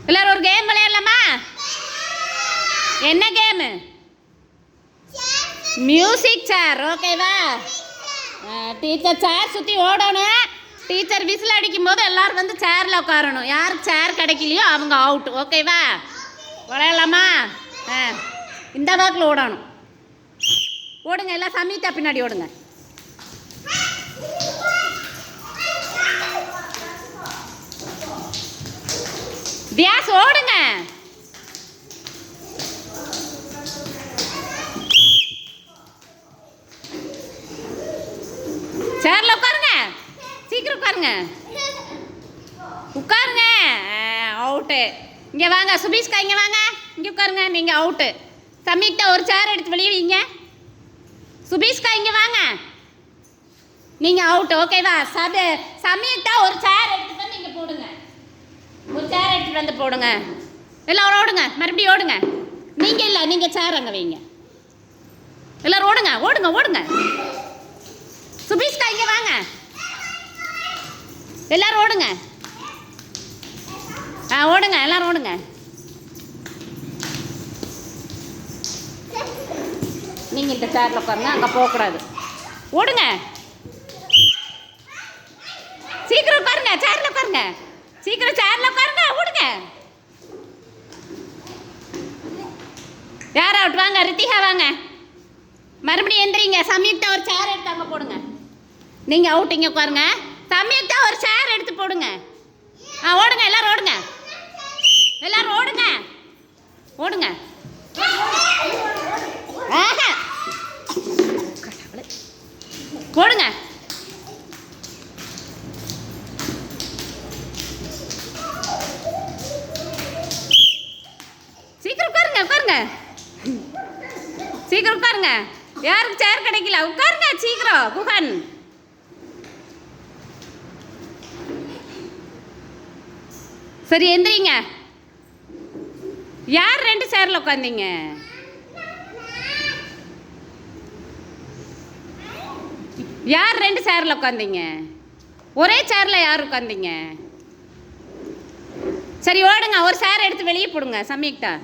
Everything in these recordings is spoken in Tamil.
எல்லாரும் ஒரு கேம் விளையாடலாமா? என்ன கேமு? மியூசிக் சேர். ஓகேவா? டீச்சர் சேர் சுற்றி ஓடணும். டீச்சர் விசில் அடிக்கும் போது எல்லாரும் வந்து சேரில் உட்காரணும். யாருக்கு சேர் கிடைக்கலையோ அவங்க அவுட். ஓகேவா? விளையாடலாமா? இந்த வாக்கில் ஓடணும். ஓடுங்க, எல்லாம் சமீதா பின்னாடி ஓடுங்க. தியாஸ் ஓடுங்க. சேர்ல உட்காருங்க. சீக்கிரம் உட்காருங்க. உட்காருங்க. அவுட்டு. இங்கே வாங்க சுபீஷ்கா, இங்கே வாங்க. இங்கே உட்காருங்க. நீங்கள் அவுட்டு. சமீக்தா ஒரு சேர் எடுத்து வெளியே வைங்க. சுபீஷ்கா இங்கே வாங்க. நீங்கள் அவுட்டு. ஓகேவா? சமீக்தா ஒரு சேர் எடுத்துட்டு வந்து இங்கே போடுங்க. ஒரு சேர் எடுத்துட்டு வந்து போடுங்க. எல்லாரும் ஓடுங்க. மறுபடியும் ஓடுங்க. நீங்கள் இல்லை, நீங்கள் சேர் அங்கே வைங்க. எல்லாரும் ஓடுங்க, ஓடுங்க, ஓடுங்க. சுபீஷ்கா இங்கே வாங்க. எல்லாரும் ஓடுங்க. ஓடுங்க, எல்லாரும் ஓடுங்க. நீங்கள் இந்த சேரில் உட்காருங்க, அங்கே போகக்கூடாது. ஓடுங்க, சீக்கிரம் உட்காருங்க. சேரில் உட்காருங்க. சீக்கிரம் சேரில் உட்காருங்க. ஓடுங்க. யார் அவுட்? வாங்க ரித்திகா வாங்க. மறுபடியும் எந்திரிங்க. சமீக்தா ஒரு சேர் எடுத்து அங்கே போடுங்க. நீங்கள் அவுட். இங்கே உட்காருங்க. சமீக்தா ஒரு சேர் எடுத்து போடுங்க. ஓடுங்க, எல்லாரும் ஓடுங்க. எல்லாரும் ஓடுங்க, ஓடுங்க. ஓடுங்க. சீக்கிரம் உட்காருங்க, உட்காருங்க. சீக்கிரம் உட்காருங்க. யாருக்கு சேர் கிடைக்கல உட்காருங்க சீக்கிரம். குஹன் சரி எந்திரிங்க. யார் 2 சேர்ல உட்காந்தீங்க? யார் 2 சேர்ல உட்காந்தீங்க? ஒரே சேர்ல யார் உட்காந்தீங்க? சரி ஓடுங்க. ஒரு சேர் எடுத்து வெளியே போடுங்க. சமீக்தா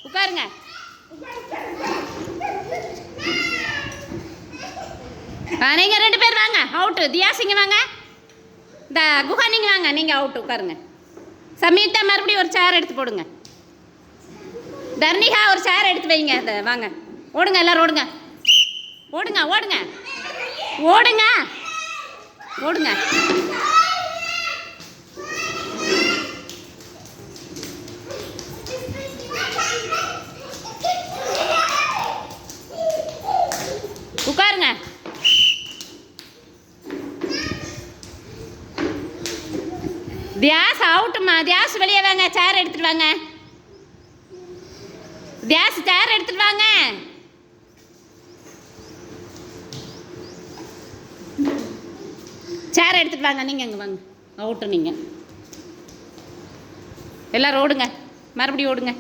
உட்காருங்க. நீங்க 2 பேர் வாங்க. அவுட்டு. தியாஸ் இங்க வாங்க. இந்த குஹா நீங்க வாங்க. நீங்க அவுட். உட்காருங்க. சமீதா மறுபடியும் ஒரு சேர் எடுத்து போடுங்க. தர்ணிகா ஒரு சேர் எடுத்து வைங்க. வாங்க ஓடுங்க, எல்லாரும் ஓடுங்க. ஓடுங்க, ஓடுங்க, ஓடுங்க, ஓடுங்க. உட்காருங்க. தியாஸ் அவுட்டுமா. தியாஸ் வெளியே வாங்க. சேர் எடுத்துட்டு வாங்க. தியாஸ் சேர் எடுத்துட்டு வாங்க. சேர் எடுத்துட்டு வாங்க. நீங்க அங்க வாங்க. அவுட்டு. நீங்க எல்லாரும் ஓடுங்க. மறுபடியும் ஓடுங்க.